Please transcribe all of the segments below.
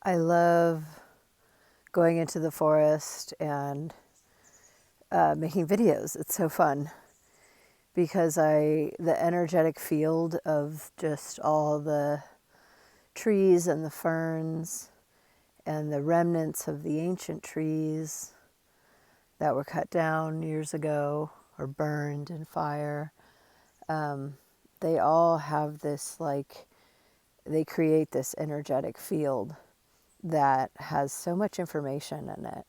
I love going into the forest and making videos. It's so fun because the energetic field of just all the trees and the ferns and the remnants of the ancient trees that were cut down years ago or burned in fire, they all have this, they create this energetic field that has so much information in it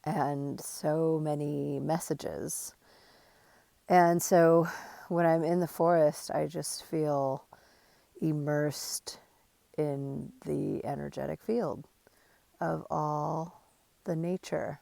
and so many messages. And so when I'm in the forest, I just feel immersed in the energetic field of all the nature.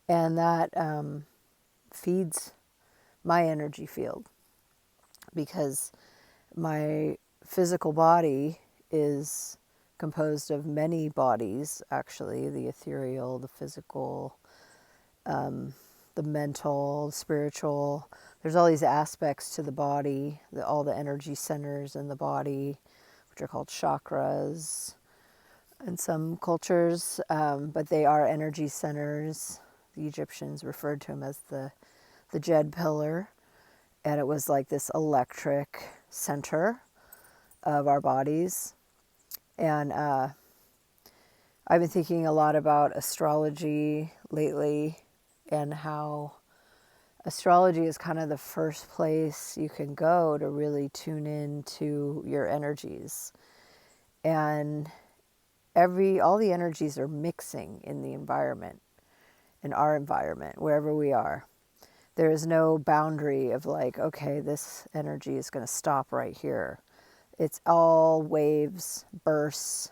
And that feeds my energy field because my physical body is composed of many bodies, actually, the ethereal, the physical, the mental, the spiritual. There's all these aspects to the body, all the energy centers in the body, which are called chakras in some cultures, but they are energy centers. The Egyptians referred to them as the Jed pillar, and it was like this electric center of our bodies. And I've been thinking a lot about astrology lately and how astrology is kind of the first place you can go to really tune in to your energies. And all the energies are mixing in the environment, in our environment, wherever we are. There is no boundary of like, okay, this energy is going to stop right here. It's all waves, bursts,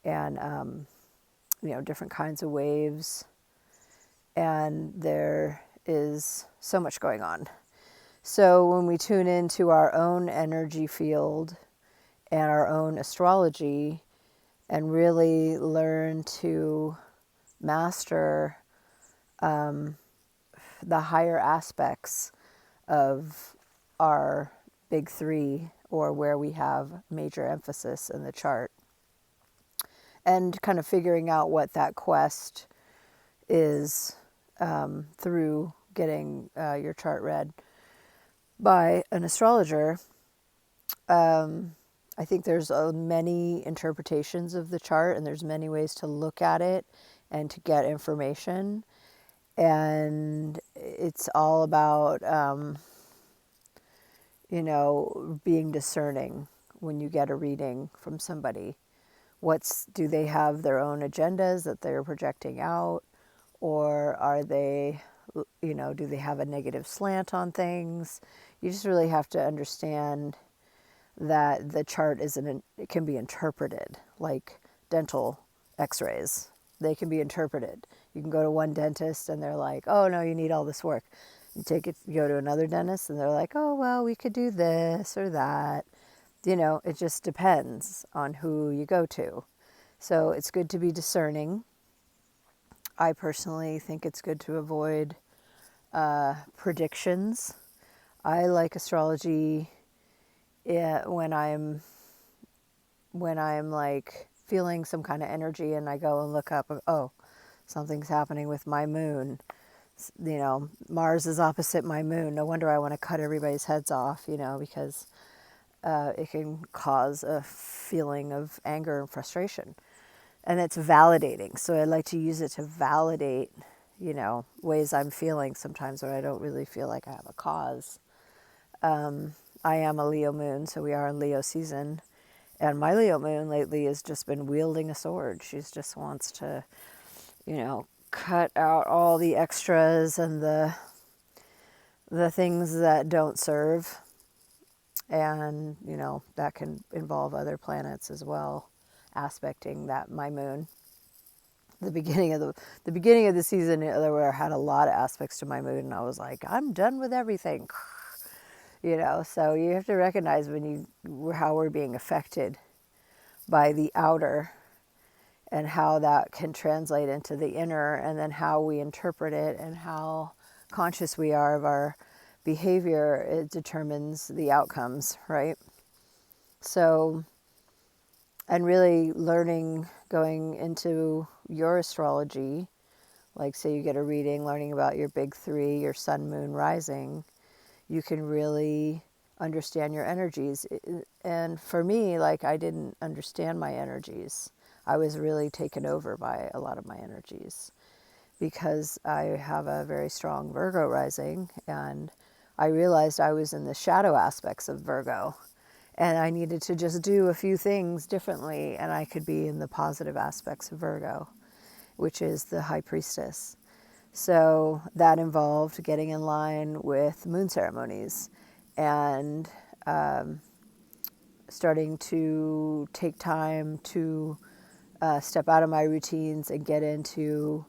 and different kinds of waves. And there is so much going on. So when we tune into our own energy field and our own astrology and really learn to master the higher aspects of our big three, or where we have major emphasis in the chart, and kind of figuring out what that quest is through getting your chart read by an astrologer. I think there's many interpretations of the chart, and there's many ways to look at it and to get information. And it's all about, being discerning when you get a reading from somebody. Do they have their own agendas that they're projecting out? Or are they, do they have a negative slant on things? You just really have to understand that the chart it can be interpreted like dental x-rays. They can be interpreted. You can go to one dentist and they're like, oh no, you need all this work. You go to another dentist and they're like, oh, well, we could do this or that. It just depends on who you go to. So it's good to be discerning. I personally think it's good to avoid predictions. I like astrology when I'm like feeling some kind of energy and I go and look up, oh, something's happening with my moon. Mars is opposite my moon. No wonder I want to cut everybody's heads off, because it can cause a feeling of anger and frustration. And it's validating. So I like to use it to validate, ways I'm feeling sometimes when I don't really feel like I have a cause. I am a Leo moon, so we are in Leo season. And my Leo moon lately has just been wielding a sword. She just wants to, cut out all the extras and the things that don't serve. And, that can involve other planets as well, aspecting that my moon. The beginning of the season, there had a lot of aspects to my moon, and I was like, I'm done with everything. So you have to recognize how we're being affected by the outer and how that can translate into the inner, and then how we interpret it and how conscious we are of our behavior. It determines the outcomes, right? So and really learning, going into your astrology, like say you get a reading, learning about your big three, your sun, moon, rising, you can really understand your energies. And for me, like I didn't understand my energies. I was really taken over by a lot of my energies because I have a very strong Virgo rising, and I realized I was in the shadow aspects of Virgo, and I needed to just do a few things differently, and I could be in the positive aspects of Virgo, which is the high priestess. So that involved getting in line with moon ceremonies and starting to take time to step out of my routines and get into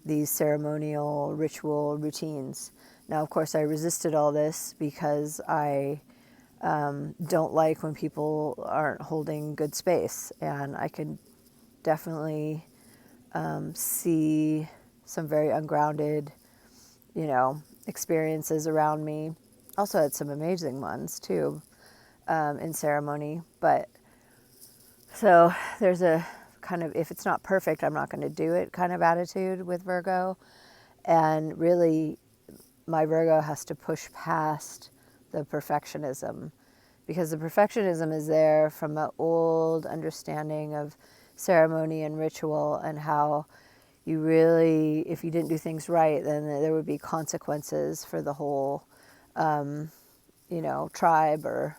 these ceremonial ritual routines. Now, of course, I resisted all this because I don't like when people aren't holding good space, and I can definitely see some very ungrounded, experiences around me. Also had some amazing ones too in ceremony, but so there's a kind of, if it's not perfect, I'm not going to do it kind of attitude with Virgo. And really, my Virgo has to push past the perfectionism, because the perfectionism is there from an old understanding of ceremony and ritual, and how you really, if you didn't do things right, then there would be consequences for the whole, tribe or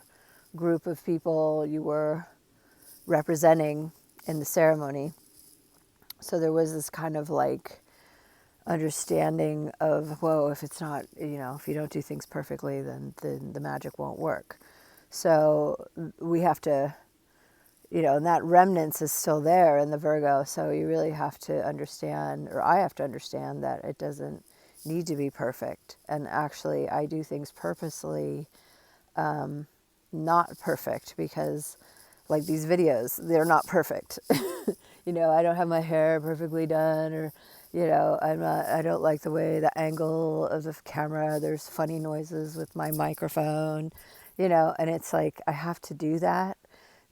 group of people you were representing in the ceremony. So there was this kind of like understanding of, whoa, if it's not, if you don't do things perfectly, then the magic won't work. So we have to, and that remnants is still there in the Virgo. So you really have to understand, or I have to understand, that it doesn't need to be perfect. And actually, I do things purposely not perfect, because like these videos, they're not perfect. I don't have my hair perfectly done, or, I don't like the way the angle of the camera, there's funny noises with my microphone, and it's like, I have to do that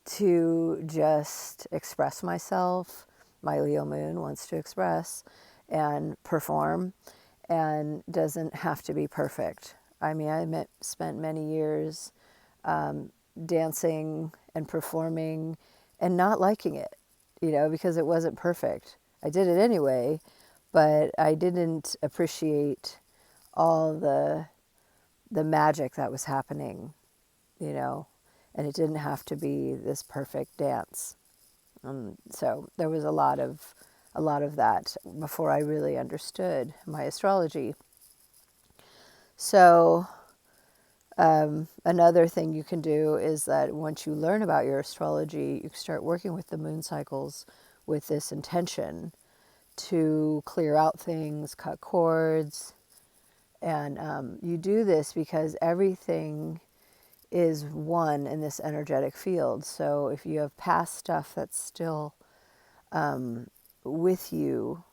to just express myself. My Leo moon wants to express and perform, and doesn't have to be perfect. I mean, spent many years dancing and performing and not liking it, because it wasn't perfect. I did it anyway, but I didn't appreciate all the magic that was happening, and it didn't have to be this perfect dance. So there was a lot of that before I really understood my astrology. So another thing you can do is that once you learn about your astrology, you start working with the moon cycles with this intention to clear out things, cut cords. And you do this because everything is one in this energetic field. So if you have past stuff that's still with you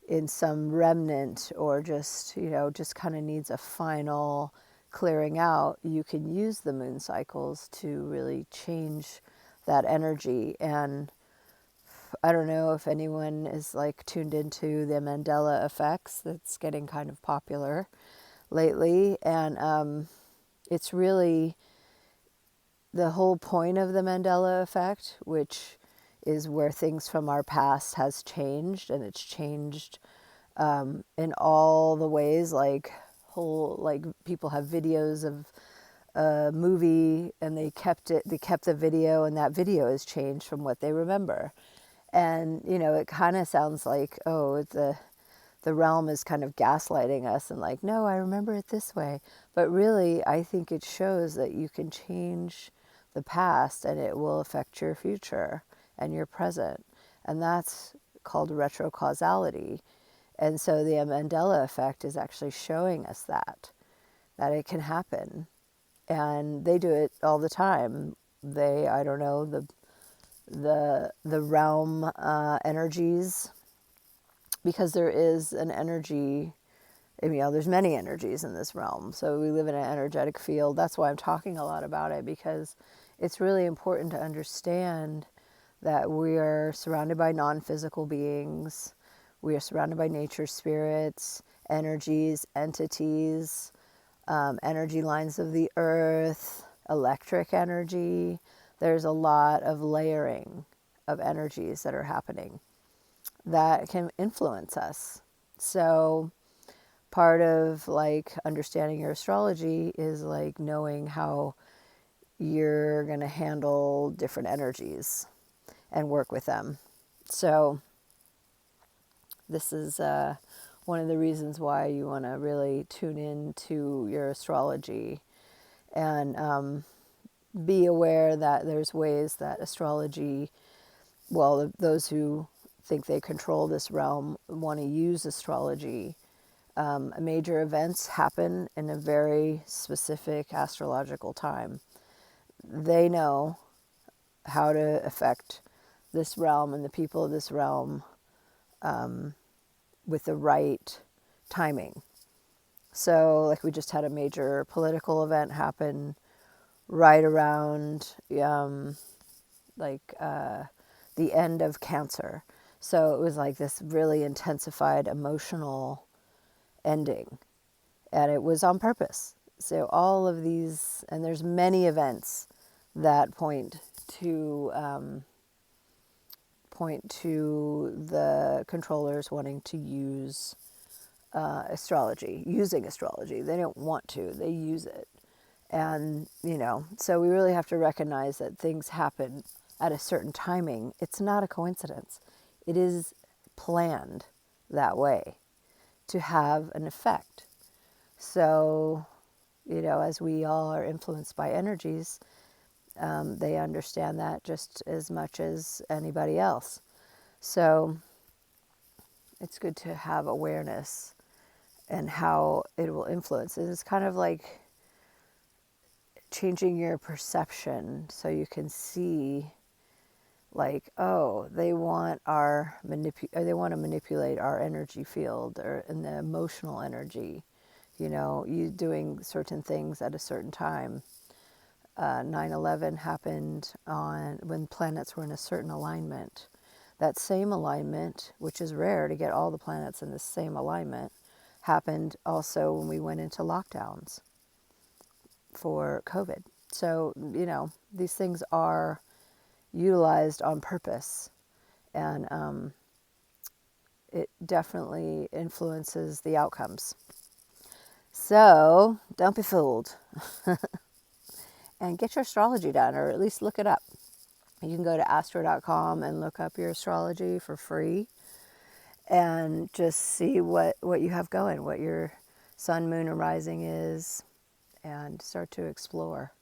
in some remnant, or just, just kind of needs a final clearing out, you can use the moon cycles to really change that energy. And I don't know if anyone is like tuned into the Mandela effects, that's getting kind of popular lately. And it's really the whole point of the Mandela effect, which is where things from our past has changed, and it's changed in all the ways, like people have videos of a movie, and they kept the video, and that video has changed from what they remember. And it kind of sounds like, oh, the realm is kind of gaslighting us, and like, no, I remember it this way. But really, I think it shows that you can change the past, and it will affect your future and your present. And that's called retrocausality. And so the Mandela effect is actually showing us that it can happen. And they do it all the time. I don't know, the realm energies, because there is an energy, there's many energies in this realm. So we live in an energetic field. That's why I'm talking a lot about it, because it's really important to understand that we are surrounded by non-physical beings. We are surrounded by nature spirits, energies, entities, energy lines of the earth, electric energy. There's a lot of layering of energies that are happening that can influence us. So part of like understanding your astrology is like knowing how you're going to handle different energies and work with them. So this is one of the reasons why you want to really tune in to your astrology and be aware that there's ways that astrology, well, those who think they control this realm want to use astrology. Major events happen in a very specific astrological time. They know how to affect this realm and the people of this realm with the right timing. So, like, we just had a major political event happen right around the end of Cancer. So it was like this really intensified emotional ending, and it was on purpose. So all of these, and there's many events that point to the controllers wanting to use using astrology. They don't want to, they use it. And, so we really have to recognize that things happen at a certain timing. It's not a coincidence. It is planned that way to have an effect. So, as we all are influenced by energies, they understand that just as much as anybody else. So it's good to have awareness and how it will influence. It's kind of like changing your perception so you can see, like, oh, they want they want to manipulate our energy field or in the emotional energy. You doing certain things at a certain time. 9/11 happened when planets were in a certain alignment. That same alignment, which is rare to get all the planets in the same alignment, happened also when we went into lockdowns for COVID. So, these things are utilized on purpose, and it definitely influences the outcomes. So, don't be fooled. And get your astrology done, or at least look it up. You can go to astro.com and look up your astrology for free and just see what you have going, what your sun, moon, and rising is, and start to explore.